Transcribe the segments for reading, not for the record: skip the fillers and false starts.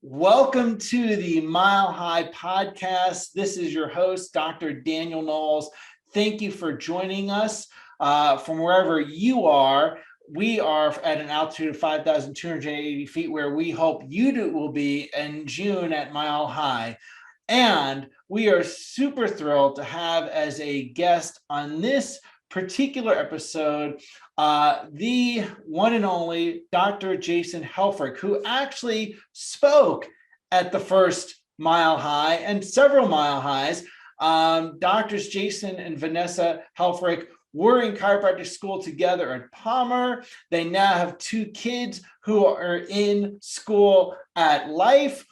Welcome to the Mile High Podcast. This is your host, Dr. Daniel Knowles. Thank you for joining us from wherever you are. We are at an altitude of 5,280 feet, where we hope you will be in June at Mile High. And we are super thrilled to have as a guest on this particular episode the one and only Dr. Jason Helfrich, who actually spoke at the first Mile High and several Mile Highs. Doctors Jason and Vanessa Helfrich were in chiropractic school together at Palmer. They now have two kids who are in school at Life.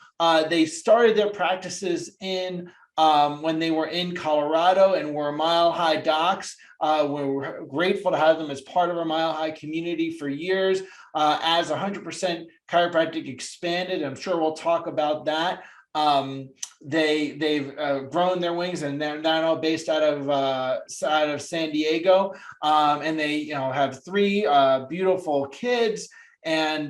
They started their practices in when they were in Colorado and were Mile High docs. We're grateful to have them as part of our Mile High community for years. As 100% chiropractic expanded, I'm sure we'll talk about that. They've grown their wings, and they're now based out of San Diego. And they have three beautiful kids. And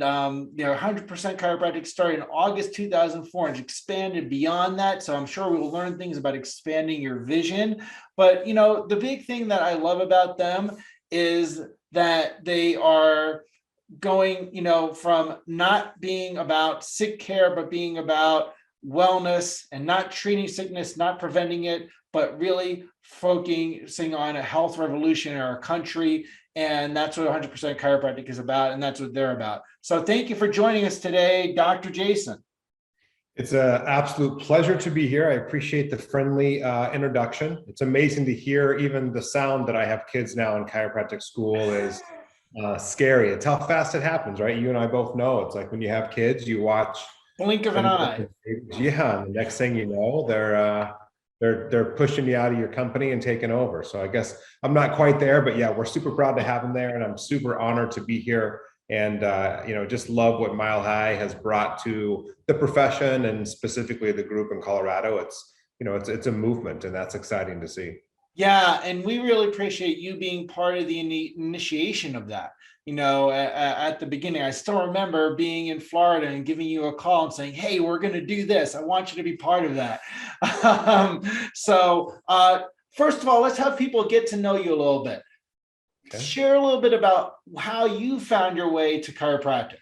they're 100% chiropractic, started in August 2004 and expanded beyond that. So I'm sure we will learn things about expanding your vision. But the big thing that I love about them is that they are going from not being about sick care, but being about wellness, and not treating sickness, not preventing it, but really focusing on a health revolution in our country. And that's what 100% chiropractic is about, and that's what they're about. So thank you for joining us today, Dr. Jason. It's an absolute pleasure to be here. I appreciate the friendly introduction. It's amazing to hear even the sound that I have kids now in chiropractic school is scary. It's how fast it happens, right? You and I both know. It's like when you have kids, you watch blink of an eye. Yeah, and the next thing you know, they're pushing you out of your company and taking over. So I guess I'm not quite there, but yeah, we're super proud to have them there, and I'm super honored to be here. And just love what Mile High has brought to the profession, and specifically the group in Colorado. It's a movement, and that's exciting to see. Yeah, and we really appreciate you being part of the initiation of that. At the beginning, I still remember being in Florida and giving you a call and saying, "Hey, we're going to do this. I want you to be part of that." So first of all, let's have people get to know you a little bit. Okay. Share a little bit about how you found your way to chiropractic.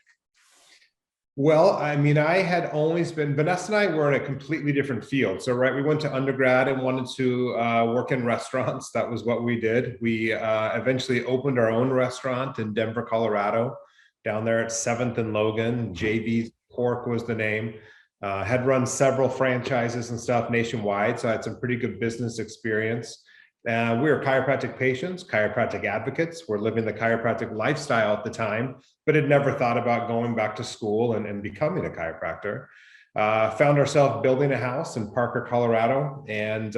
Well, I had always been, Vanessa and I were in a completely different field. So, right, we went to undergrad and wanted to work in restaurants. That was what we did. We eventually opened our own restaurant in Denver, Colorado, down there at 7th and Logan. JV's Pork was the name. Had run several franchises and stuff nationwide. So I had some pretty good business experience. We were chiropractic patients, chiropractic advocates. We're living the chiropractic lifestyle at the time, but had never thought about going back to school and becoming a chiropractor. Found ourselves building a house in Parker, Colorado, and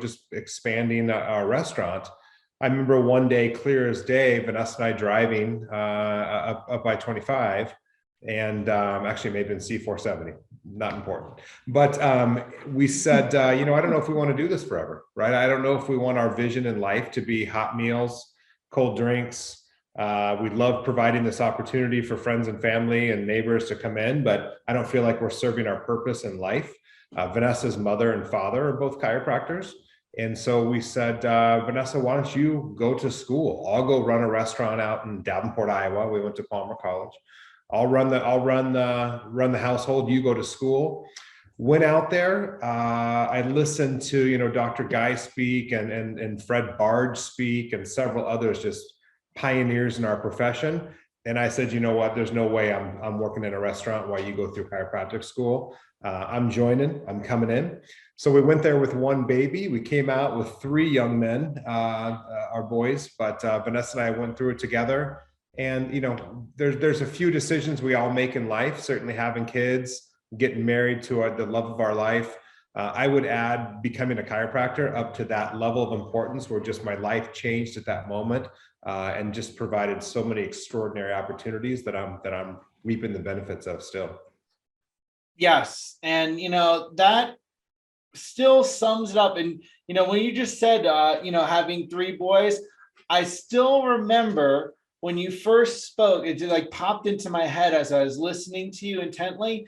just expanding our restaurant. I remember one day, clear as day, Vanessa and I driving up by 25, and actually maybe in C470. Not important, but we said, I don't know if we want to do this forever, right? I don't know if we want our vision in life to be hot meals, cold drinks. We love providing this opportunity for friends and family and neighbors to come in, but I don't feel like we're serving our purpose in life. Vanessa's mother and father are both chiropractors. And so we said, Vanessa, why don't you go to school? I'll go run a restaurant out in Davenport, Iowa. We went to Palmer College. I'll run the household. You go to school. Went out there. I listened to Dr. Guy speak and Fred Bard speak and several others, just pioneers in our profession. And I said, you know what? There's no way I'm working in a restaurant while you go through chiropractic school. I'm joining. I'm coming in. So we went there with one baby. We came out with three young men, our boys. But Vanessa and I went through it together. And, there's a few decisions we all make in life, certainly having kids, getting married to the love of our life. I would add becoming a chiropractor up to that level of importance, where just my life changed at that moment and just provided so many extraordinary opportunities that I'm reaping the benefits of still. Yes. And, that still sums it up. And, when you just said, having three boys, I still remember when you first spoke, it just like popped into my head as I was listening to you intently.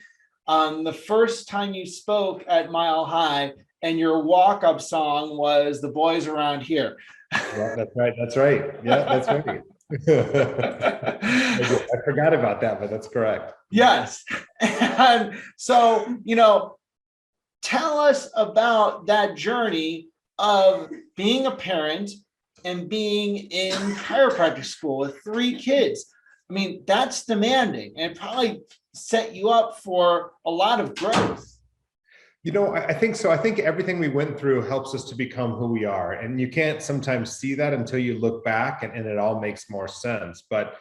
the first time you spoke at Mile High, and your walk-up song was "The Boys Around Here." Yeah, that's right. That's right. Yeah, that's right. I forgot about that, but that's correct. Yes. And so, tell us about that journey of being a parent and being in chiropractic school with 3 kids. I mean, that's demanding, and it probably set you up for a lot of growth. I think so. I think everything we went through helps us to become who we are. And you can't sometimes see that until you look back and it all makes more sense. But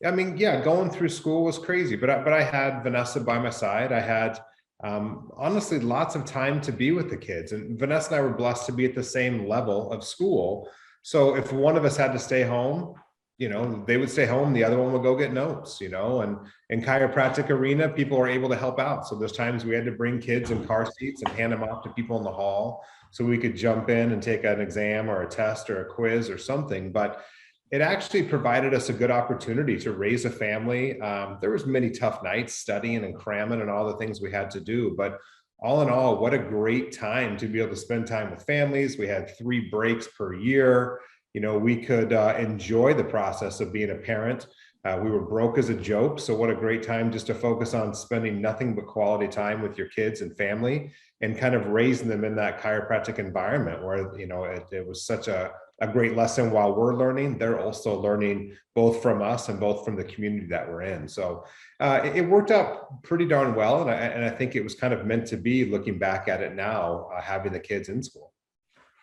I mean, yeah, going through school was crazy, but I had Vanessa by my side. I had honestly lots of time to be with the kids, and Vanessa and I were blessed to be at the same level of school. So if one of us had to stay home, they would stay home, the other one would go get notes, and in chiropractic arena, people are able to help out. So there's times we had to bring kids in car seats and hand them off to people in the hall so we could jump in and take an exam or a test or a quiz or something. But it actually provided us a good opportunity to raise a family. There was many tough nights studying and cramming and all the things we had to do, but all in all, what a great time to be able to spend time with families. We had 3 breaks per year. We could enjoy the process of being a parent. We were broke as a joke. So what a great time just to focus on spending nothing but quality time with your kids and family and kind of raising them in that chiropractic environment where, it was such a great lesson while we're learning. They're also learning both from us and both from the community that we're in. So it worked out pretty darn well. And I think it was kind of meant to be, looking back at it now, having the kids in school.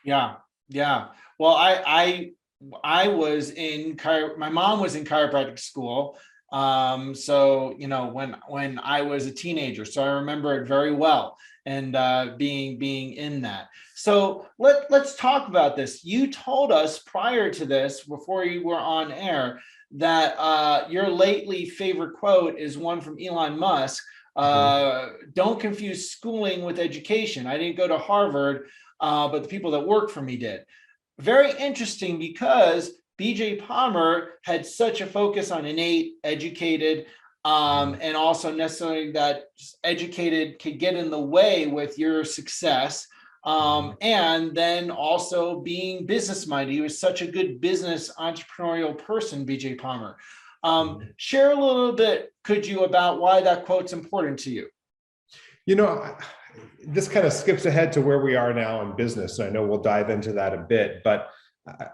Yeah. Yeah. Well, I was in my mom was in chiropractic school. So, when I was a teenager, so I remember it very well, and being in that. So let's talk about this. You told us prior to this, before you were on air, that your lately favorite quote is one from Elon Musk. Don't confuse schooling with education. I didn't go to Harvard, but the people that work for me did. Very interesting, because BJ Palmer had such a focus on innate, educated, and also necessarily that educated could get in the way with your success. And then also being business minded. He was such a good business entrepreneurial person, BJ Palmer. Share a little bit, could you, about why that quote's important to you? This kind of skips ahead to where we are now in business. So I know we'll dive into that a bit, but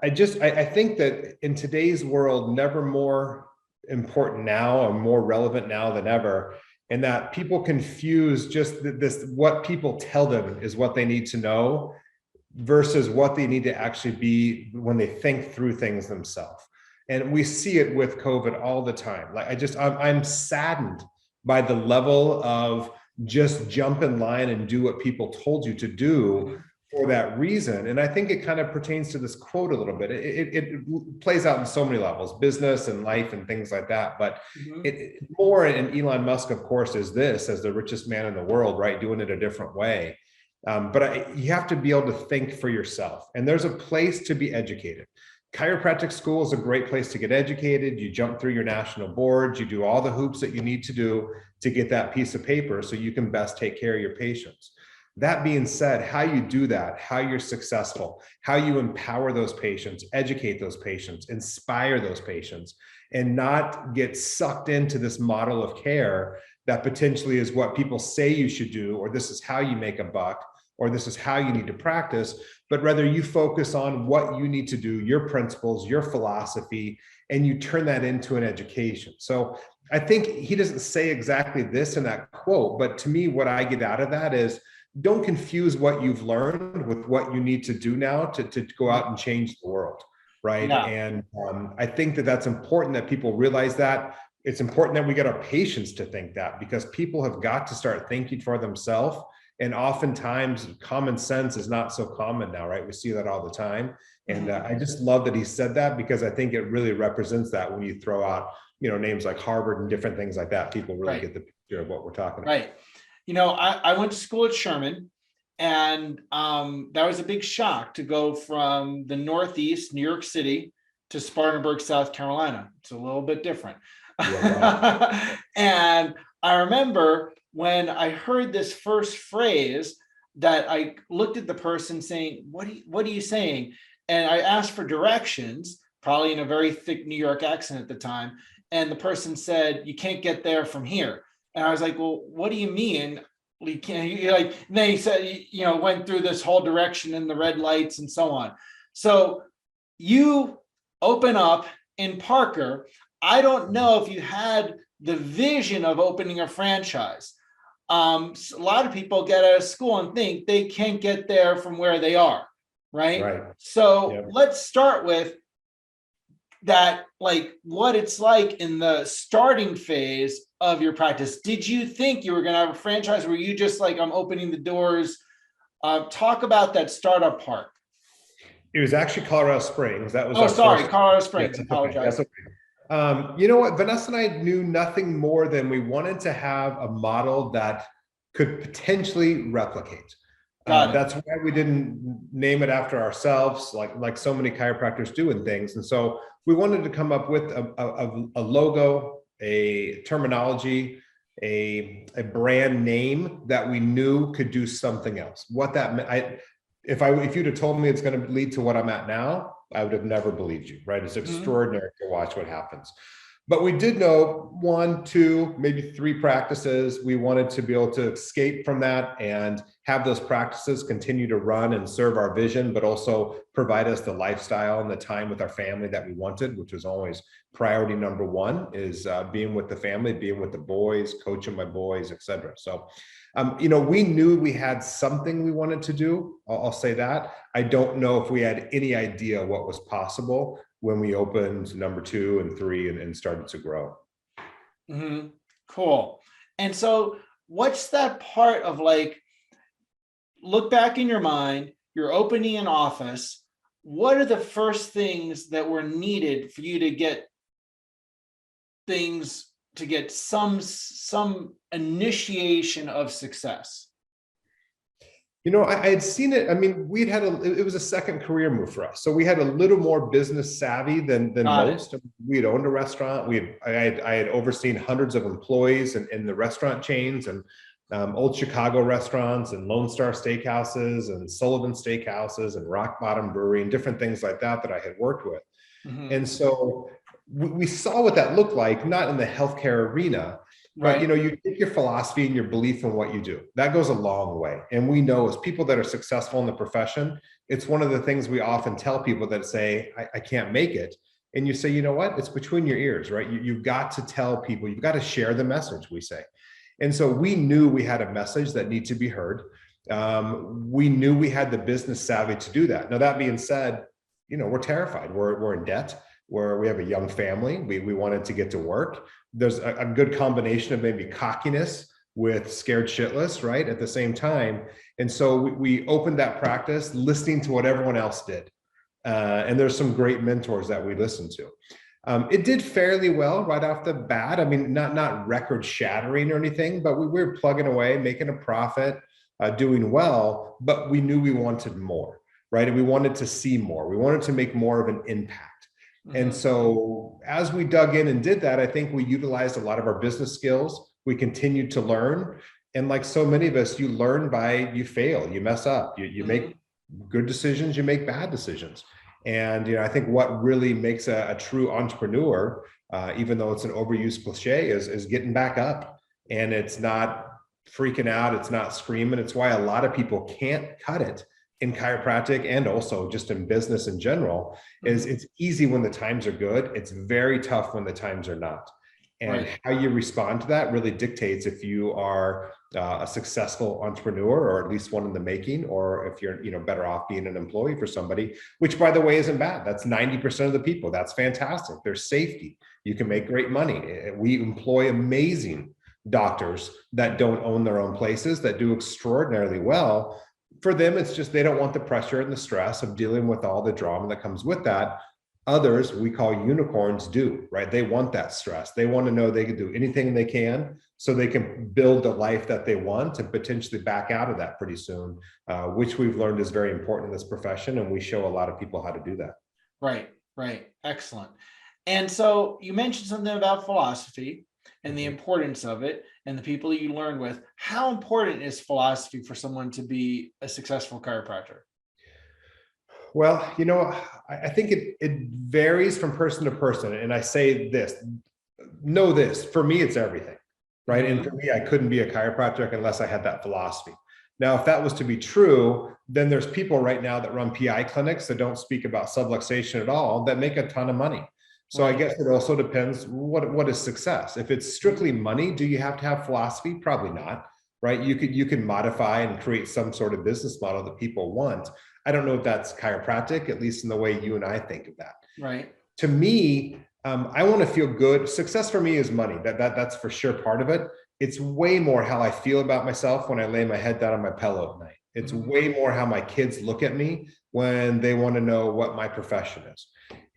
I think that in today's world, never more important now or more relevant now than ever, and that people confuse just what people tell them is what they need to know versus what they need to actually be when they think through things themselves. And we see it with COVID all the time. I'm saddened by the level of just jump in line and do what people told you to do for that reason. And I think it kind of pertains to this quote a little bit. It plays out in so many levels, business and life and things like that. But it more, and Elon Musk, of course, is this as the richest man in the world, right? Doing it a different way. But you have to be able to think for yourself. And there's a place to be educated. Chiropractic school is a great place to get educated. You jump through your national boards, you do all the hoops that you need to do to get that piece of paper so you can best take care of your patients. That being said, how you do that, how you're successful, how you empower those patients, educate those patients, inspire those patients, and not get sucked into this model of care that potentially is what people say you should do, or this is how you make a buck, or this is how you need to practice, but rather you focus on what you need to do, your principles, your philosophy, and you turn that into an education. So I think he doesn't say exactly this in that quote, but to me, what I get out of that is don't confuse what you've learned with what you need to do now to go out and change the world, right? Yeah. And I think that that's important that people realize that. It's important that we get our patients to think that, because people have got to start thinking for themselves. And oftentimes common sense is not so common now, right? We see that all the time. And I just love that he said that, because I think it really represents that when you throw out, names like Harvard and different things like that, people really get the picture of what we're talking about. Right. I went to school at Sherman, and that was a big shock to go from the Northeast, New York City, to Spartanburg, South Carolina. It's a little bit different. Yeah, wow. And I remember when I heard this first phrase, that I looked at the person saying, what are you saying? And I asked for directions, probably in a very thick New York accent at the time. And the person said, you can't get there from here. And I was like, well, what do you mean? We can't, like, and then he said, went through this whole direction and the red lights and so on. So you open up in Parker. I don't know if you had the vision of opening a franchise. A lot of people get out of school and think they can't get there from where they are, right? Right. So Yep. let's start with that, like what it's like in the starting phase of your practice. Did you think you were going to have a franchise? Were you just like, I'm opening the doors? Talk about that startup part. It was actually Colorado Springs. That was Colorado Springs. Yeah, Apologize. okay. You know what? Vanessa and I knew nothing more than we wanted to have a model that could potentially replicate. That's why we didn't name it after ourselves, like so many chiropractors do in things. And so we wanted to come up with a logo, a terminology, a brand name that we knew could do something else. What that meant, if you'd have told me it's going to lead to what I'm at now, I would have never believed you, right? It's extraordinary to watch what happens. But we did know 1, 2, maybe 3 practices. We wanted to be able to escape from that and have those practices continue to run and serve our vision, but also provide us the lifestyle and the time with our family that we wanted, which was always priority number 1, is being with the family, being with the boys, coaching my boys, etc. So, we knew we had something we wanted to do. I'll say that. I don't know if we had any idea what was possible when we opened number 2 and 3 and started to grow. Cool. And so what's that part of, like, look back in your mind, you're opening an office. What are the first things that were needed for you to get things, to get some initiation of success? I had seen it. I mean, it was a second career move for us. So we had a little more business savvy than most. We had owned a restaurant. I had overseen hundreds of employees in the restaurant chains and old Chicago restaurants and Lone Star Steakhouses and Sullivan Steakhouses and Rock Bottom Brewery and different things like that I had worked with. And so we saw what that looked like, not in the healthcare arena, but you take your philosophy and your belief in what you do. That goes a long way. And we know as people that are successful in the profession, it's one of the things we often tell people that say, I can't make it. And you say, you know what? It's between your ears, right? You've got to tell people, you've got to share the message, we say. And so we knew we had a message that needed to be heard. We knew we had the business savvy to do that. Now, that being said, we're terrified. We're in debt. We have a young family. We wanted to get to work. There's a good combination of maybe cockiness with scared shitless, right? At the same time. And so we opened that practice listening to what everyone else did. And there's some great mentors that we listened to. It did fairly well right off the bat. I mean, not record shattering or anything, but we were plugging away, making a profit, doing well, but we knew we wanted more, right? And we wanted to see more. We wanted to make more of an impact. And so as we dug in and did that, I think we utilized a lot of our business skills. We continued to learn. And like so many of us, you learn by, you fail, you mess up, you make good decisions, you make bad decisions. And I think what really makes a true entrepreneur, even though it's an overused cliche, is getting back up. And it's not freaking out, it's not screaming. It's why a lot of people can't cut it in chiropractic and also just in business in general. Is it's easy when the times are good. It's very tough when the times are not. And how you respond to that really dictates if you are a successful entrepreneur, or at least one in the making, or if you're better off being an employee for somebody, which, by the way, isn't bad. That's 90% of the people. That's fantastic. There's safety. You can make great money. We employ amazing doctors that don't own their own places, that do extraordinarily well. For them, it's just they don't want the pressure and the stress of dealing with all the drama that comes with that. Others, we call unicorns, do, right? They want that stress. They want to know they can do anything they can so they can build the life that they want and potentially back out of that pretty soon, which we've learned is very important in this profession. And we show a lot of people how to do that. Right. Excellent. And so you mentioned something about philosophy and the importance of it. and the people you learn with, how important is philosophy for someone to be a successful chiropractor? Well, I think it varies from person to person. And I say this, know this, for me, it's everything, right? And for me, I couldn't be a chiropractor unless I had that philosophy. Now, if that was to be true, then there's people right now that run PI clinics that don't speak about subluxation at all that make a ton of money. So I guess it also depends what is success. If it's strictly money, do you have to have philosophy? Probably not, right? You can modify and create some sort of business model that people want. I don't know if that's chiropractic, at least in the way you and I think of that. Right. To me, I want to feel good. Success for me is money. That's for sure part of it. It's way more how I feel about myself when I lay my head down on my pillow at night. It's way more how my kids look at me when they want to know what my profession is.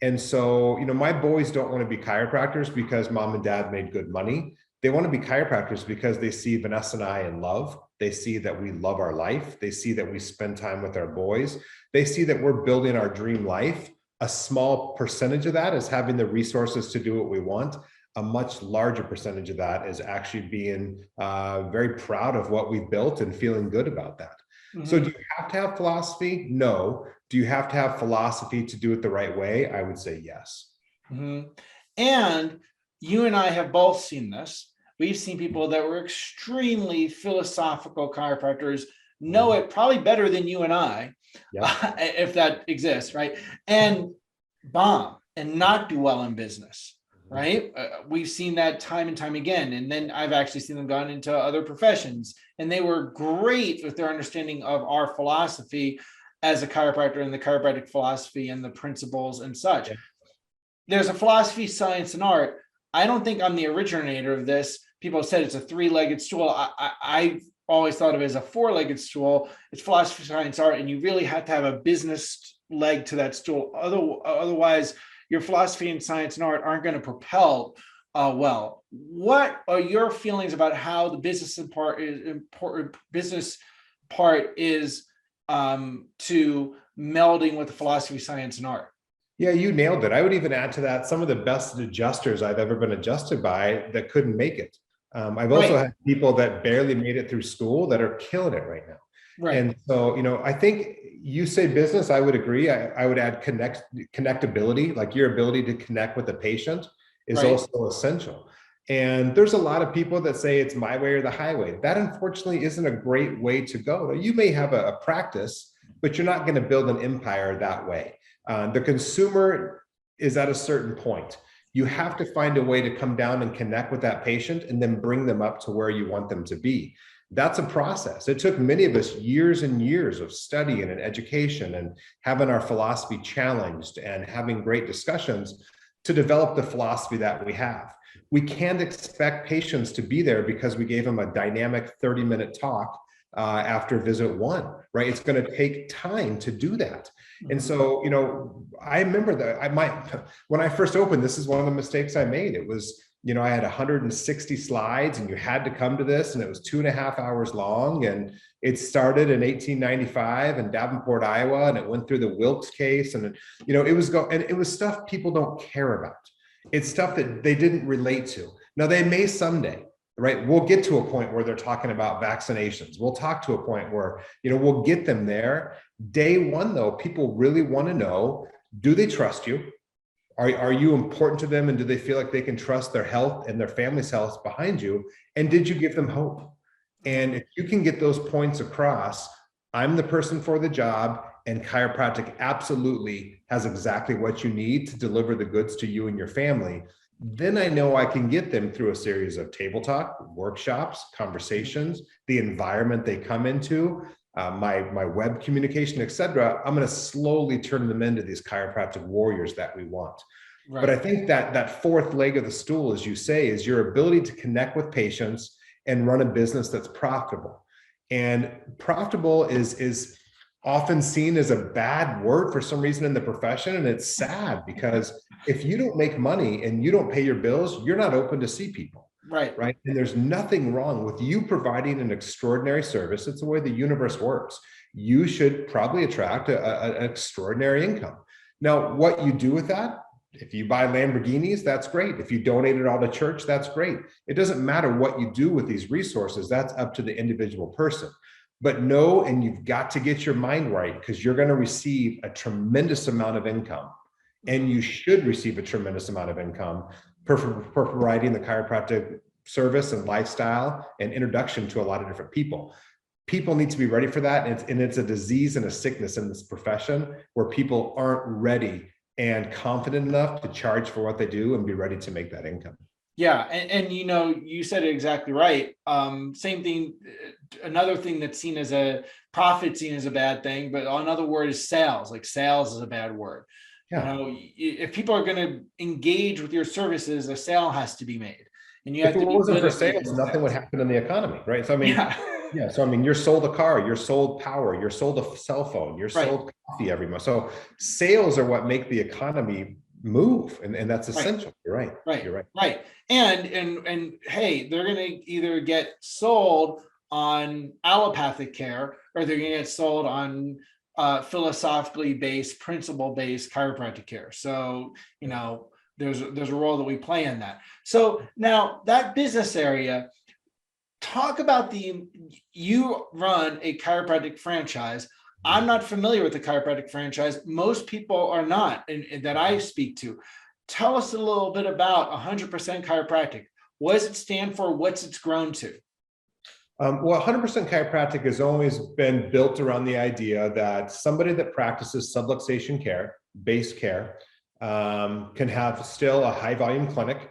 And so, my boys don't want to be chiropractors because mom and dad made good money. They want to be chiropractors because they see Vanessa and I in love. They see that we love our life. They see that we spend time with our boys. They see that we're building our dream life. A small percentage of that is having the resources to do what we want. A much larger percentage of that is actually being very proud of what we've built and feeling good about that. So do you have to have philosophy? No. Do you have to have philosophy to do it the right way? I would say yes. And you and I have both seen this. We've seen people that were extremely philosophical chiropractors know it probably better than you and I, if that exists, right? And bomb and not do well in business, right? We've seen that time and time again. And then I've actually seen them gone into other professions, and they were great with their understanding of our philosophy as a chiropractor and the chiropractic philosophy and the principles and such. There's a philosophy, science, and art. I don't think I'm the originator of this. People have said it's a three-legged stool. I've always thought of it as a four-legged stool. It's philosophy, science, art, and you really have to have a business leg to that stool. Otherwise, your philosophy and science and art aren't going to propel well. What are your feelings about how the business part is important? Business part is to melding with the philosophy, science, and art. Yeah, you nailed it. I would even add to that some of the best adjusters I've ever been adjusted by that couldn't make it. I've also had people that barely made it through school that are killing it right now. Right. And so, I think you say business, I would agree. I would add connectability, like your ability to connect with the patient is also essential. And there's a lot of people that say it's my way or the highway. That unfortunately isn't a great way to go. You may have a practice, but you're not going to build an empire that way. The consumer is at a certain point. You have to find a way to come down and connect with that patient and then bring them up to where you want them to be. That's a process. It took many of us years and years of study and education and having our philosophy challenged and having great discussions to develop the philosophy that we have. We can't expect patients to be there because we gave them a dynamic 30-minute talk after visit one, right? It's going to take time to do that. And so, I remember that when I first opened, this is one of the mistakes I made. It was, I had 160 slides and you had to come to this, and it was 2.5 hours long. And it started in 1895 in Davenport, Iowa, and it went through the Wilkes case. And, it was stuff people don't care about. It's stuff that they didn't relate to. Now they may someday. Right. We'll get to a point where they're talking about vaccinations. We'll talk to a point where, we'll get them there. Day one, though, people really want to know, do they trust you? Are you important to them? And do they feel like they can trust their health and their family's health behind you? And did you give them hope? And if you can get those points across, I'm the person for the job, and chiropractic absolutely has exactly what you need to deliver the goods to you and your family. Then I know I can get them through a series of table talk, workshops, conversations, the environment they come into, my web communication, etc. I'm going to slowly turn them into these chiropractic warriors that we want. Right. But I think that fourth leg of the stool, as you say, is your ability to connect with patients and run a business that's profitable. And profitable is often seen as a bad word for some reason in the profession. And it's sad because if you don't make money and you don't pay your bills, you're not open to see people. Right. And there's nothing wrong with you providing an extraordinary service. It's the way the universe works. You should probably attract an extraordinary income. Now, what you do with that, If you buy Lamborghinis, that's great. If you donate it all to church, that's great. It doesn't matter what you do with these resources. That's up to the individual person. But know, and you've got to get your mind right, because you're going to receive a tremendous amount of income, and you should receive a tremendous amount of income for providing the chiropractic service and lifestyle and introduction to a lot of different people. People need to be ready for that. And it's a disease and a sickness in this profession where people aren't ready and confident enough to charge for what they do and be ready to make that income. Yeah. And you know, you said it exactly right. Same thing. Another thing that's seen as a profit, seen as a bad thing, but another word is sales. Like sales is a bad word. Yeah. You know, if people are going to engage with your services, a sale has to be made. And you have If to it be wasn't good for at sales, making nothing would sales. happen in the economy, right? So I mean, Yeah. so I mean, you're sold a car, you're sold power, you're sold a cell phone, you're Right. sold coffee every month. So sales are what make the economy move, and that's Right. essential. You're right. Right. You're right. Right. And hey, they're going to either get sold on allopathic care, or they're going to get sold on philosophically based, principle based chiropractic care. So, you know, there's a role that we play in that. So now that business area, talk about you run a chiropractic franchise. I'm not familiar with the chiropractic franchise. Most people are not, and that I speak to. Tell us a little bit about 100% chiropractic. What does it stand for? What's it's grown to? Well, 100% chiropractic has always been built around the idea that somebody that practices subluxation care, base care, can have still a high volume clinic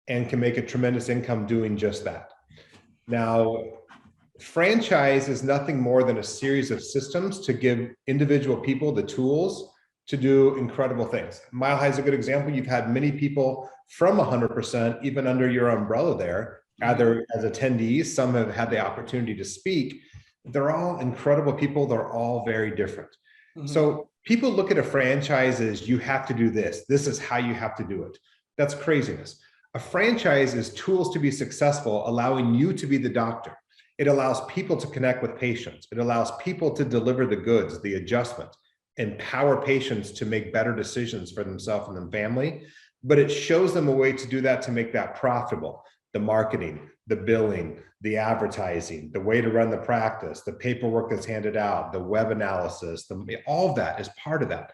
and can make a tremendous income doing just that. Now, franchise is nothing more than a series of systems to give individual people the tools to do incredible things. Mile High is a good example. You've had many people from 100%, even under your umbrella there, either as attendees, some have had the opportunity to speak. They're all incredible people. They're all very different. So people look at a franchise as you have to do this. This is how you have to do it. That's craziness. A franchise is tools to be successful, allowing you to be the doctor. It allows people to connect with patients. It allows people to deliver the goods, the adjustment, empower patients to make better decisions for themselves and their family. But it shows them a way to do that, to make that profitable. The marketing, the billing, the advertising, the way to run the practice, the paperwork that's handed out, the web analysis, all of that is part of that.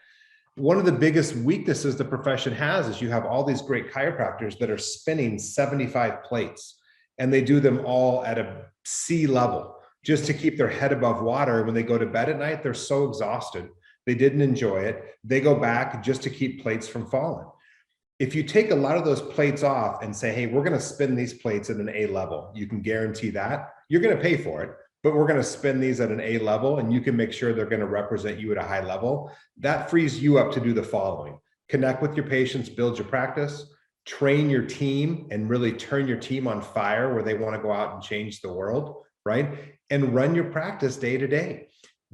One of the biggest weaknesses the profession has is you have all these great chiropractors that are spinning 75 plates, and they do them all at a sea level just to keep their head above water. When they go to bed at night, they're so exhausted. They didn't enjoy it. They go back just to keep plates from falling. If you take a lot of those plates off and say, hey, we're going to spin these plates at an A level, you can guarantee that you're going to pay for it, but we're going to spin these at an A level, and you can make sure they're going to represent you at a high level. That frees you up to do the following: connect with your patients, build your practice, train your team, and really turn your team on fire where they want to go out and change the world, right? And run your practice day to day.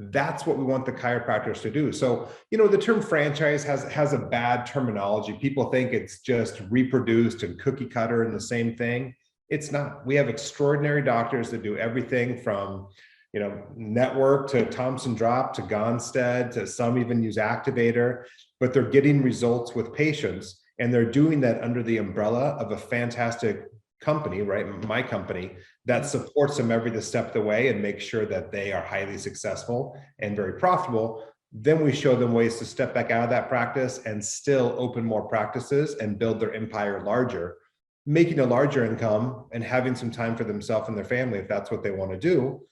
That's what we want the chiropractors to do. So, you know, the term franchise has a bad terminology. People think it's just reproduced and cookie cutter and the same thing. It's not. We have extraordinary doctors that do everything from, you know, network to Thompson Drop to Gonstead to some even use Activator, but they're getting results with patients, and they're doing that under the umbrella of a fantastic company, right? My company, that supports them every step of the way and makes sure that they are highly successful and very profitable. Then we show them ways to step back out of that practice and still open more practices and build their empire larger, making a larger income and having some time for themselves and their family if that's what they want to do.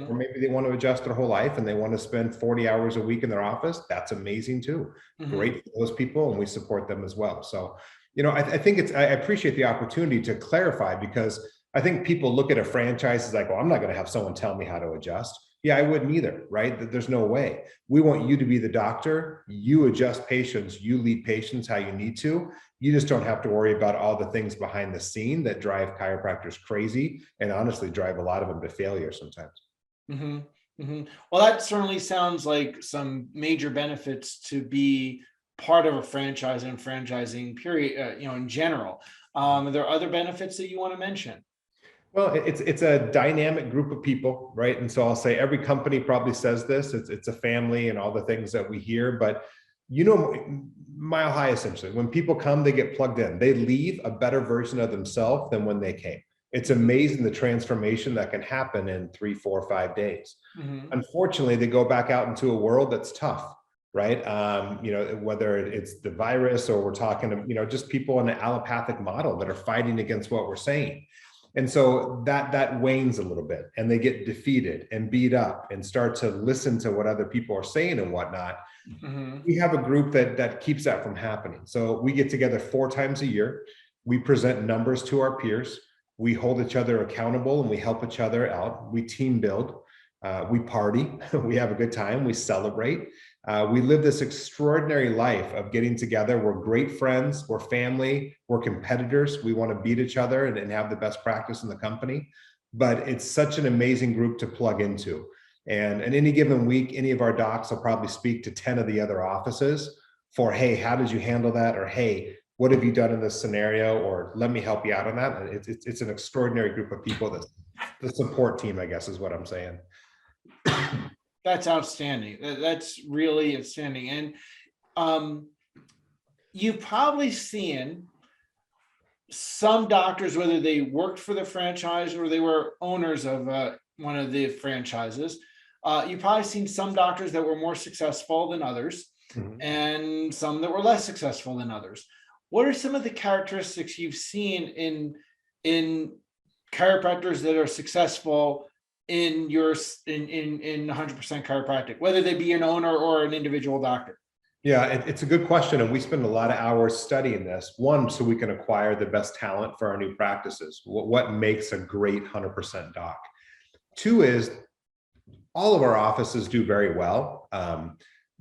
Or maybe they want to adjust their whole life and they want to spend 40 hours a week in their office. That's amazing too. Great for those people, and we support them as well. So, you know, I think I appreciate the opportunity to clarify, because I think people look at a franchise as like, well, I'm not going to have someone tell me how to adjust. Yeah, I wouldn't either, right? There's no way. We want you to be the doctor. You adjust patients, you lead patients how you need to. You just don't have to worry about all the things behind the scene that drive chiropractors crazy and honestly drive a lot of them to failure sometimes. Well, that certainly sounds like some major benefits to be part of a franchise and franchising period, you know, in general. Are there other benefits that you want to mention? Well, it's a dynamic group of people, right? And so I'll say every company probably says this. It's a family and all the things that we hear, but you know, Mile High, essentially, when people come, they get plugged in. They leave a better version of themselves than when they came. It's amazing the transformation that can happen in 3, 4, 5 days. Unfortunately, they go back out into a world that's tough, right? You know, whether it's the virus or we're talking, you know, just people in an allopathic model that are fighting against what we're saying. And so that wanes a little bit, and they get defeated and beat up and start to listen to what other people are saying and whatnot. We have a group that keeps that from happening. So we get together 4 times a year. We present numbers to our peers. We hold each other accountable and we help each other out. We team build, we party, we have a good time, we celebrate. We live this extraordinary life of getting together. We're great friends, we're family, we're competitors. We want to beat each other and have the best practice in the company. But it's such an amazing group to plug into. And in any given week, any of our docs will probably speak to 10 of the other offices for, hey, how did you handle that? Or, hey, what have you done in this scenario? Or let me help you out on that. It's an extraordinary group of people. That the support team, I guess, is what I'm saying. That's outstanding. That's really outstanding. And you've probably seen some doctors, whether they worked for the franchise or they were owners of one of the franchises, you've probably seen some doctors that were more successful than others, and some that were less successful than others. What are some of the characteristics you've seen in chiropractors that are successful in 100% chiropractic, whether they be an owner or an individual doctor? Yeah, it's a good question. And we spend a lot of hours studying this. One, so we can acquire the best talent for our new practices. What makes a great 100% doc? 2 is all of our offices do very well.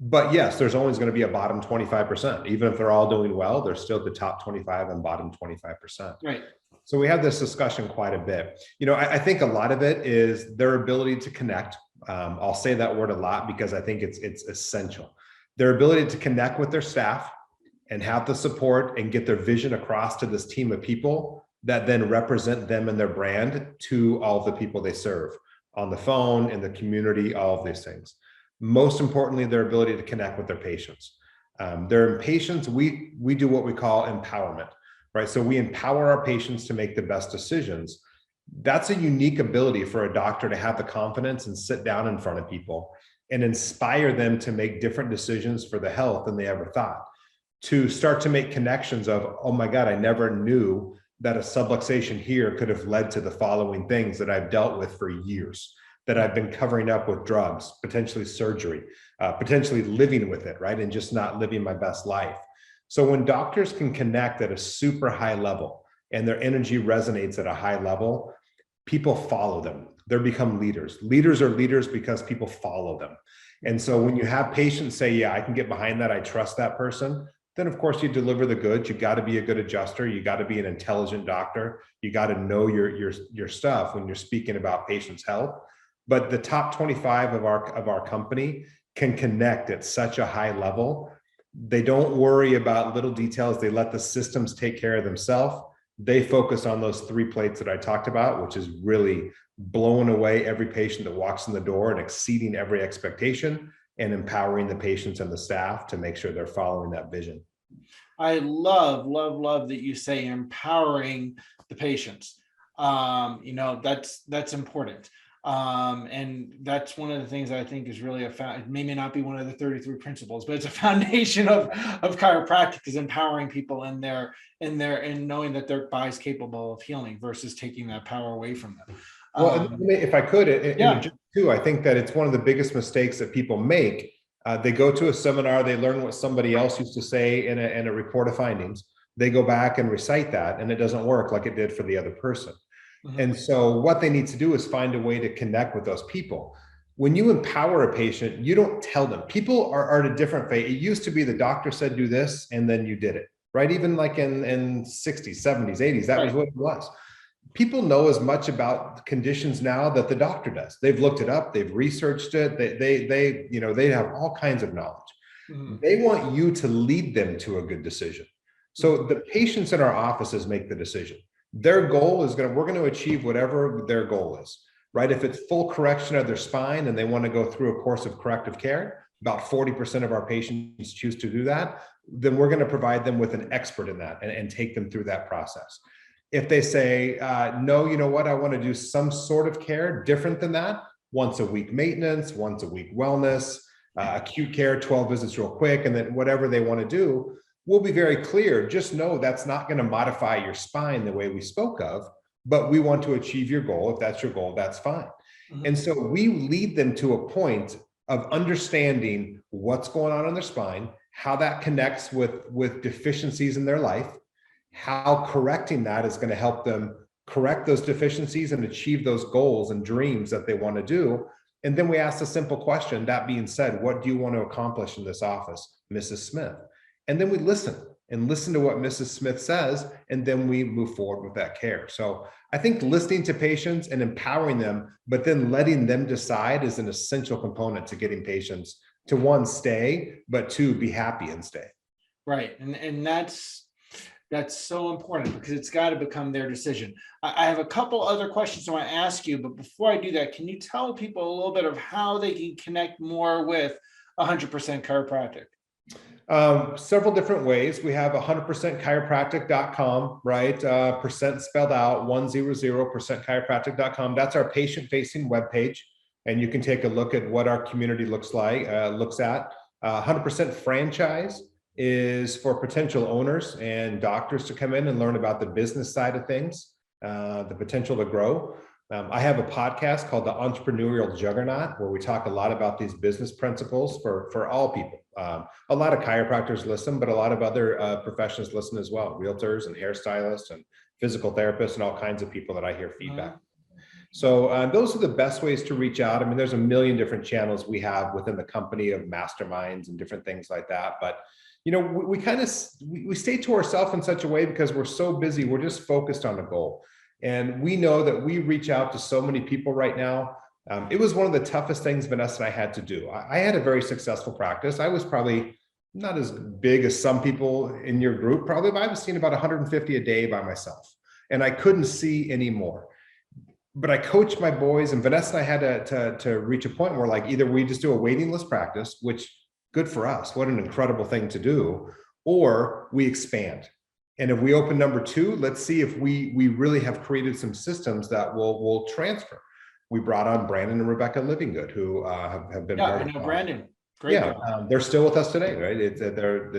But yes, there's always going to be a bottom 25%. Even if they're all doing well, they're still the top 25 and bottom 25%. Right. So we have this discussion quite a bit. You know, I think a lot of it is their ability to connect. I'll say that word a lot because I think it's essential. Their ability to connect with their staff and have the support and get their vision across to this team of people that then represent them and their brand to all of the people they serve on the phone, in the community, all of these things. Most importantly, their ability to connect with their patients. Their patients, we do what we call empowerment, right? So we empower our patients to make the best decisions. That's a unique ability for a doctor to have the confidence and sit down in front of people and inspire them to make different decisions for the health than they ever thought. To start to make connections of, oh my God, I never knew that a subluxation here could have led to the following things that I've dealt with for years, that I've been covering up with drugs, potentially surgery, potentially living with it, right? And just not living my best life. So when doctors can connect at a super high level and their energy resonates at a high level, people follow them. They become leaders. Leaders are leaders because people follow them. And so when you have patients say, yeah, I can get behind that, I trust that person, then of course you deliver the goods. You got to be a good adjuster. You got to be an intelligent doctor. You got to know your stuff when you're speaking about patients' health. But the top 25 of our company can connect at such a high level. They don't worry about little details. They let the systems take care of themselves. They focus on those 3 plates that I talked about, which is really blowing away every patient that walks in the door and exceeding every expectation and empowering the patients and the staff to make sure they're following that vision. I love that you say empowering the patients. You know, that's important. And that's one of the things I think is really it may not be one of the 33 principles, but it's a foundation of chiropractic, is empowering people in knowing that their body's capable of healing versus taking that power away from them. Well, if I could, yeah. too, I think that it's one of the biggest mistakes that people make. They go to a seminar, they learn what somebody else used to say in a report of findings. They go back and recite that, and it doesn't work like it did for the other person. And so what they need to do is find a way to connect with those people. When you empower a patient, you don't tell them. People are at a different phase. It used to be the doctor said, do this, and then you did it, right? Even like in 60s, 70s, 80s, that was what it was. People know as much about conditions now that the doctor does. They've looked it up, they've researched it, they have all kinds of knowledge. They want you to lead them to a good decision. So the patients in our offices make the decision. Their goal is we're going to achieve whatever their goal is, right? If it's full correction of their spine and they want to go through a course of corrective care, about 40% of our patients choose to do that, then we're going to provide them with an expert in that and take them through that process. If they say, no, you know what, I want to do some sort of care different than that, once a week maintenance, once a week wellness, acute care, 12 visits real quick, and then whatever they want to do, we'll be very clear. Just know that's not going to modify your spine the way we spoke of, but we want to achieve your goal. If that's your goal, that's fine. Mm-hmm. And so we lead them to a point of understanding what's going on in their spine, how that connects with deficiencies in their life, how correcting that is going to help them correct those deficiencies and achieve those goals and dreams that they want to do. And then we ask a simple question. That being said, what do you want to accomplish in this office, Mrs. Smith? And then we listen to what Mrs. Smith says, and then we move forward with that care. So I think listening to patients and empowering them, but then letting them decide is an essential component to getting patients to, one, stay, but two, be happy and stay. Right. And that's so important, because it's got to become their decision. I have a couple other questions I want to ask you, but before I do that, can you tell people a little bit of how they can connect more with 100% Chiropractic? Several different ways. We have 100%chiropractic.com, right? Percent spelled out, 100%chiropractic.com. That's our patient-facing webpage. And you can take a look at what our community looks at. 100% franchise is for potential owners and doctors to come in and learn about the business side of things, the potential to grow. I have a podcast called The Entrepreneurial Juggernaut, where we talk a lot about these business principles for all people. A lot of chiropractors listen, but a lot of other professions listen as well. Realtors and hairstylists and physical therapists and all kinds of people that I hear feedback. So those are the best ways to reach out. I mean, there's a million different channels we have within the company of masterminds and different things like that. But you know, we stay to ourselves in such a way because we're so busy. We're just focused on a goal. And we know that we reach out to so many people right now. It was one of the toughest things Vanessa and I had to do. I had a very successful practice. I was probably not as big as some people in your group, probably, but I was seeing about 150 a day by myself. And I couldn't see any more. But I coached my boys, and Vanessa and I had to reach a point where, like, either we just do a waiting list practice, which good for us, what an incredible thing to do, or we expand. And if we open number 2, let's see if we really have created some systems that will transfer. We brought on Brandon and Rebecca Livingood, who have been part of it. Brandon. Great. Yeah, they're still with us today, right?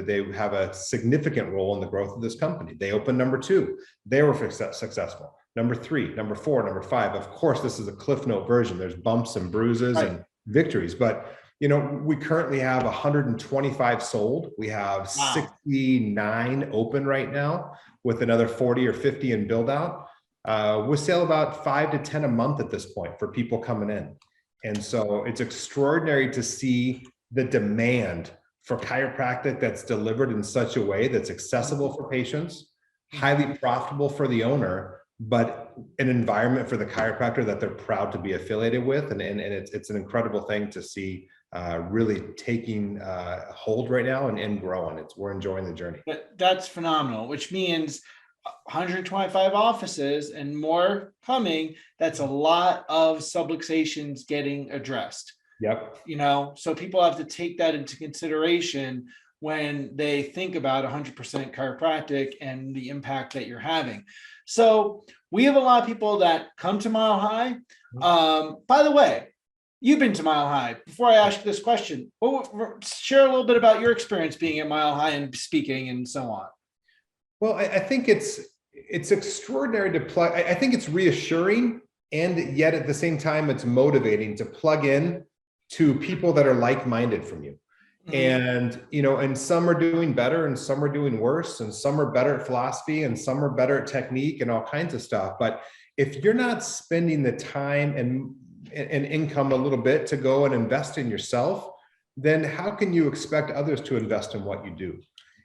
They have a significant role in the growth of this company. They opened number 2. They were successful. Number 3, number 4, number 5. Of course, this is a Cliff Note version. There's bumps and bruises and victories, but you know, we currently have 125 sold. We have 69 open right now, with another 40 or 50 in build out. We sell about 5 to 10 a month at this point for people coming in. And so it's extraordinary to see the demand for chiropractic that's delivered in such a way that's accessible for patients, highly profitable for the owner, but an environment for the chiropractor that they're proud to be affiliated with. And it's an incredible thing to see really taking hold right now and growing. We're enjoying the journey. That's phenomenal, which means 125 offices and more coming. That's a lot of subluxations getting addressed. Yep. You know, so people have to take that into consideration when they think about 100% chiropractic and the impact that you're having. So we have a lot of people that come to Mile High. By the way, you've been to Mile High. Before I ask you this question, share a little bit about your experience being at Mile High and speaking and so on. Well, I think it's extraordinary to plug. I think it's reassuring, and yet at the same time, it's motivating to plug in to people that are like-minded from you. And, you know, and some are doing better and some are doing worse, and some are better at philosophy and some are better at technique and all kinds of stuff. But if you're not spending the time and income a little bit to go and invest in yourself, then how can you expect others to invest in what you do?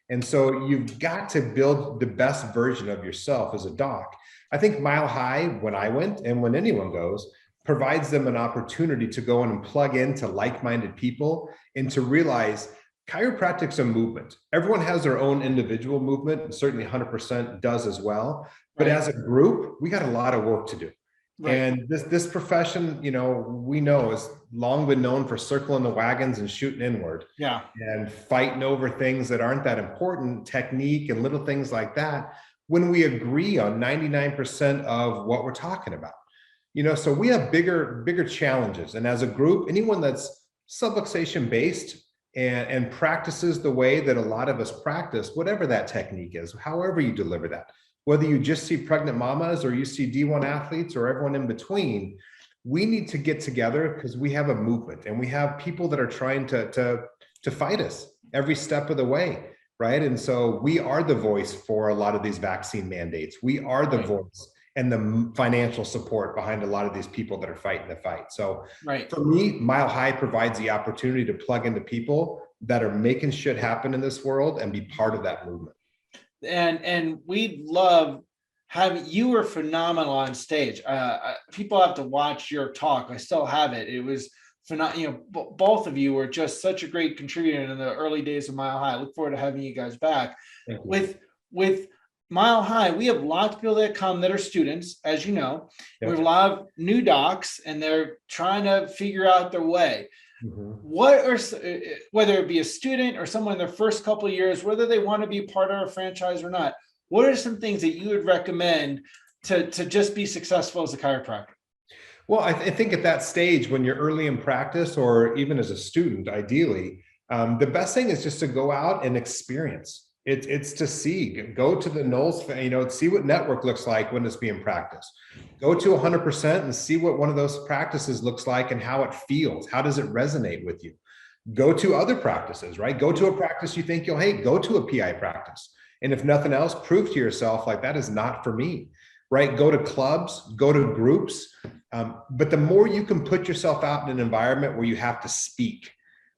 And so you've got to build the best version of yourself as a doc. I think Mile High, when I went and when anyone goes, provides them an opportunity to go in and plug into like-minded people and to realize chiropractic's a movement. Everyone has their own individual movement, and certainly 100% does as well. But as a group, we got a lot of work to do. Right. And this profession, we know has long been known for circling the wagons and shooting inward Yeah. and fighting over things that aren't that important, technique and little things like that, when we agree on 99% of what we're talking about. So we have bigger challenges. And as a group, anyone that's subluxation based and practices the way that a lot of us practice, whatever that technique is, however you deliver that, whether you just see pregnant mamas or you see D1 athletes or everyone in between, we need to get together because we have a movement and we have people that are trying to fight us every step of the way, right? And so we are the voice for a lot of these vaccine mandates. We are the voice and the financial support behind a lot of these people that are fighting the fight. So for me, Mile High provides the opportunity to plug into people that are making shit happen in this world and be part of that movement. And we love having you. Were phenomenal on stage. People have to watch your talk. I still have it. It was phenomenal. Both of you were just such a great contributor in the early days of Mile High. I look forward to having you guys back. With Mile High, we have lots of people that come that are students, as you know. We have a lot of new docs, and they're trying to figure out their way. What are, whether it be a student or someone in their first couple of years, whether they want to be part of a franchise or not, what are some things that you would recommend to just be successful as a chiropractor? Well, I think at that stage, when you're early in practice or even as a student, ideally, the best thing is just to go out and experience. It's to see, go to the Knowles, see what network looks like when it's being practiced. Go to 100% and see what one of those practices looks like and how it feels. How does it resonate with you? Go to other practices, right? Go to a practice you think you'll hate. Go to a PI practice. And if nothing else, prove to yourself like that is not for me, right? Go to clubs, go to groups. But the more you can put yourself out in an environment where you have to speak,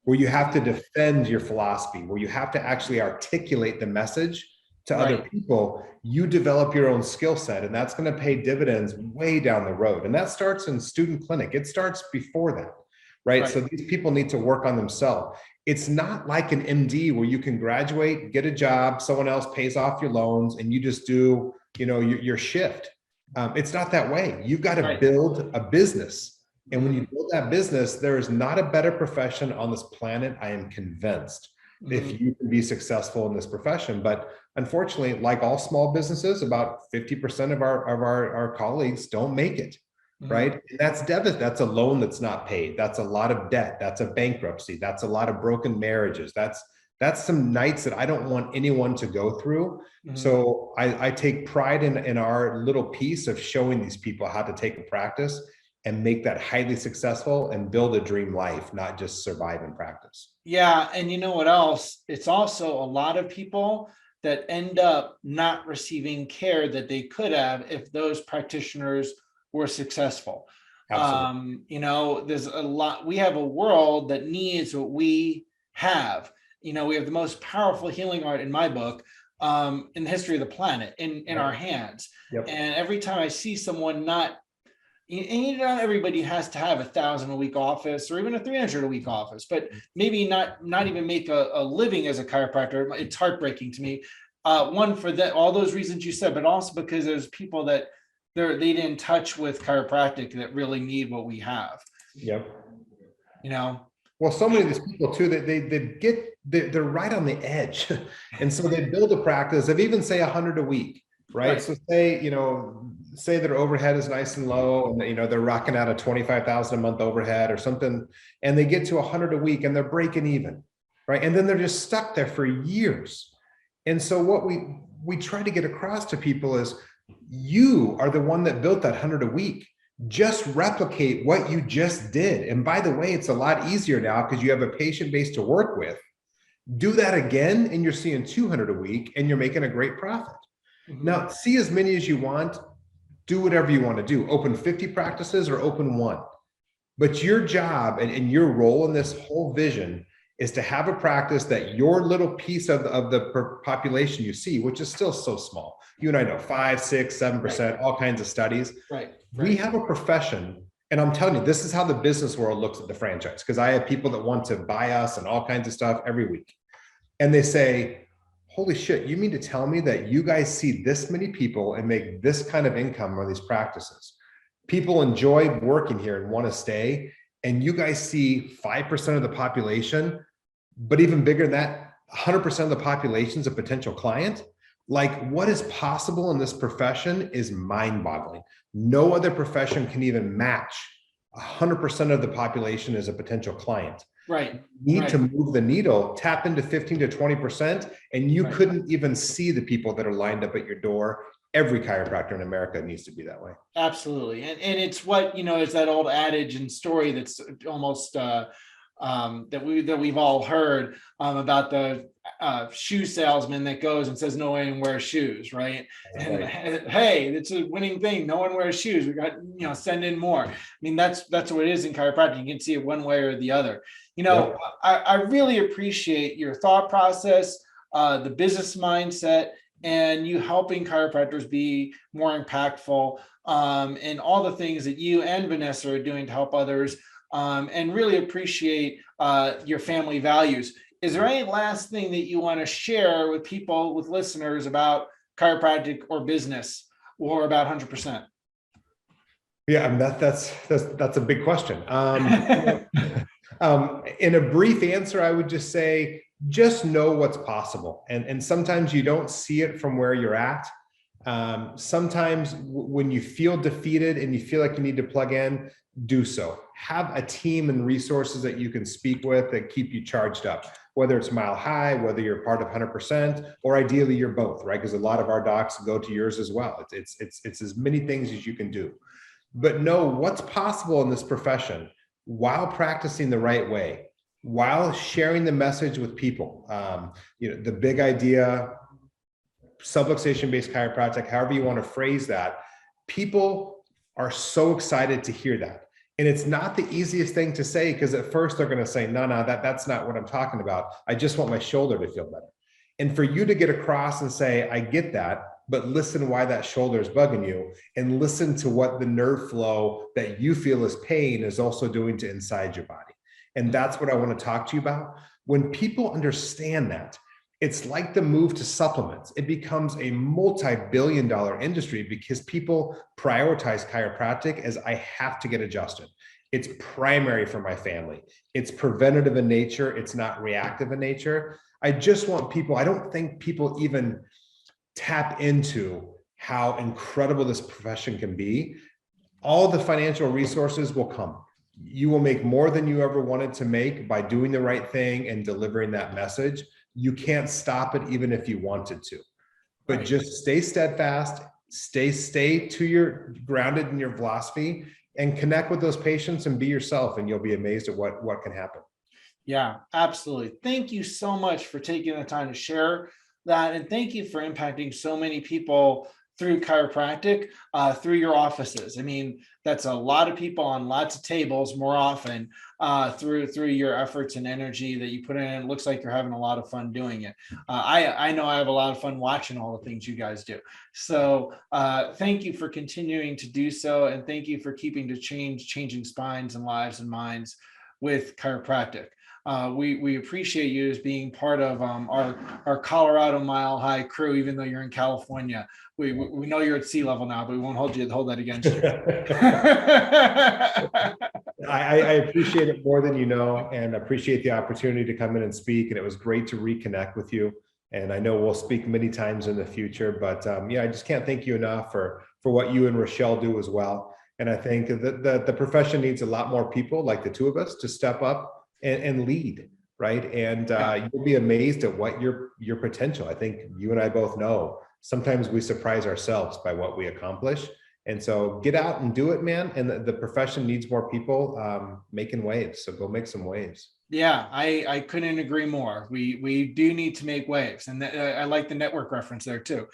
where you have to defend your philosophy, where you have to actually articulate the message to other people, you develop your own skill set, and that's going to pay dividends way down the road. And that starts in student clinic. It starts before that, right? So these people need to work on themselves. It's not like an MD where you can graduate, get a job, someone else pays off your loans, and you just do, your shift. It's not that way. You've got to build a business. And when you build that business, there is not a better profession on this planet, I am convinced, if you can be successful in this profession. But unfortunately, like all small businesses, about 50% of our colleagues don't make it, right? And that's debit. That's a loan that's not paid. That's a lot of debt. That's a bankruptcy. That's a lot of broken marriages. That's some nights that I don't want anyone to go through. So I take pride in our little piece of showing these people how to take a practice and make that highly successful and build a dream life, not just survive in practice. Yeah. And you know what else? It's also a lot of people that end up not receiving care that they could have if those practitioners were successful. Absolutely. There's a lot, we have a world that needs what we have. We have the most powerful healing art in my book, in the history of the planet in our hands. And every time I see someone not everybody has to have 1,000 a week office or even a 300 a week office, but maybe not even make a living as a chiropractor. It's heartbreaking to me. One, for all those reasons you said, but also because there's people that they didn't touch with chiropractic that really need what we have. Well, so many of these people too, that they're right on the edge. And so they build a practice of even say 100 a week, right? So say their overhead is nice and low and they're rocking out a 25,000 a month overhead or something, and they get to 100 a week and they're breaking even, right? And then they're just stuck there for years. And so what we try to get across to people is, you are the one that built that 100 a week. Just replicate what you just did. And by the way, it's a lot easier now because you have a patient base to work with. Do that again and you're seeing 200 a week and you're making a great profit. Now, see as many as you want. Do whatever you want to do. Open 50 practices or open one. But your job and your role in this whole vision is to have a practice that your little piece of the population you see, which is still so small. You and I know 5, 6, 7%, all kinds of studies. We have a profession, and I'm telling you, this is how the business world looks at the franchise, because I have people that want to buy us and all kinds of stuff every week. And they say, holy shit, you mean to tell me that you guys see this many people and make this kind of income on these practices? people enjoy working here and want to stay, and you guys see 5% of the population, but even bigger than that, 100% of the population is a potential client. Like, what is possible in this profession is mind-boggling. No other profession can even match 100% of the population as a potential client. Right. You need right. to move the needle, tap into 15 to 20%, and you Right. couldn't even see the people that are lined up at your door. Every chiropractor in America needs to be that way. Absolutely. And it's what, is that old adage and story that's almost that we've all heard about the shoe salesman that goes and says no one wears shoes, right? And hey, it's a winning thing. No one wears shoes. We got, send in more. I mean, that's what it is in chiropractic. You can see it one way or the other. Yep. I really appreciate your thought process, the business mindset, and you helping chiropractors be more impactful, and all the things that you and Vanessa are doing to help others, and really appreciate your family values. Is there any last thing that you want to share with people, with listeners, about chiropractic or business, or about 100%? Yeah, I mean, that's a big question. In a brief answer, I would just say, just know what's possible. And sometimes you don't see it from where you're at. Sometimes when you feel defeated and you feel like you need to plug in, do so. Have a team and resources that you can speak with that keep you charged up, whether it's Mile High, whether you're part of 100%, or ideally you're both, right? Because a lot of our docs go to yours as well. It's as many things as you can do. But know what's possible in this profession while practicing the right way, while sharing the message with people. The big idea, subluxation-based chiropractic, however you want to phrase that, people are so excited to hear that. And it's not the easiest thing to say, because at first they're going to say, no, that's not what I'm talking about. I just want my shoulder to feel better. And for you to get across and say, I get that, but listen why that shoulder is bugging you, and listen to what the nerve flow that you feel is pain is also doing to inside your body. And that's what I want to talk to you about. When people understand that, it's like the move to supplements. It becomes a multi-billion-dollar industry because people prioritize chiropractic as, I have to get adjusted. It's primary for my family. It's preventative in nature. It's not reactive in nature. I just want people, I don't think people even tap into how incredible this profession can be. All the financial resources will come. You will make more than you ever wanted to make by doing the right thing and delivering that message. You can't stop it even if you wanted to, but just stay steadfast, stay to your grounded in your philosophy, and connect with those patients and be yourself, and you'll be amazed at what can happen. Yeah, absolutely. Thank you so much for taking the time to share that. And thank you for impacting so many people through chiropractic, through your offices. I mean, that's a lot of people on lots of tables more often, through your efforts and energy that you put in. It looks like you're having a lot of fun doing it. I know I have a lot of fun watching all the things you guys do. So thank you for continuing to do so. And thank you for keeping to changing spines and lives and minds with chiropractic. We appreciate you as being part of our Colorado Mile High crew, even though you're in California. We know you're at sea level now, but we won't hold that against you. I appreciate it more than you know, and appreciate the opportunity to come in and speak. And it was great to reconnect with you. And I know we'll speak many times in the future, but yeah, I just can't thank you enough for what you and Rochelle do as well. And I think that the profession needs a lot more people like the two of us to step up and lead, right? And you'll be amazed at what your potential. I think you and I both know sometimes we surprise ourselves by what we accomplish. And so get out and do it, man. And the profession needs more people making waves. So go make some waves. Yeah, I couldn't agree more. We do need to make waves. And I like the network reference there too.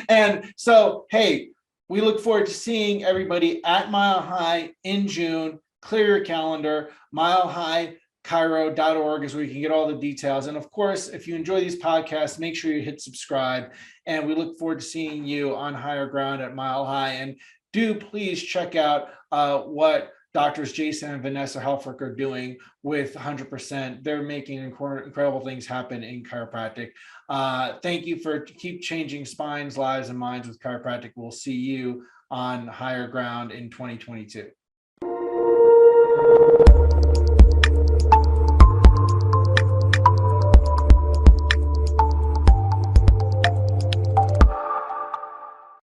And so, hey, we look forward to seeing everybody at Mile High in June. Clear your calendar. milehighchiro.org is where you can get all the details. And of course, if you enjoy these podcasts, make sure you hit subscribe. And we look forward to seeing you on higher ground at Mile High. And do please check out what Doctors Jason and Vanessa Helfrich are doing with 100%. They're making incredible things happen in chiropractic. Thank you for keep changing spines, lives, and minds with chiropractic. We'll see you on higher ground in 2022.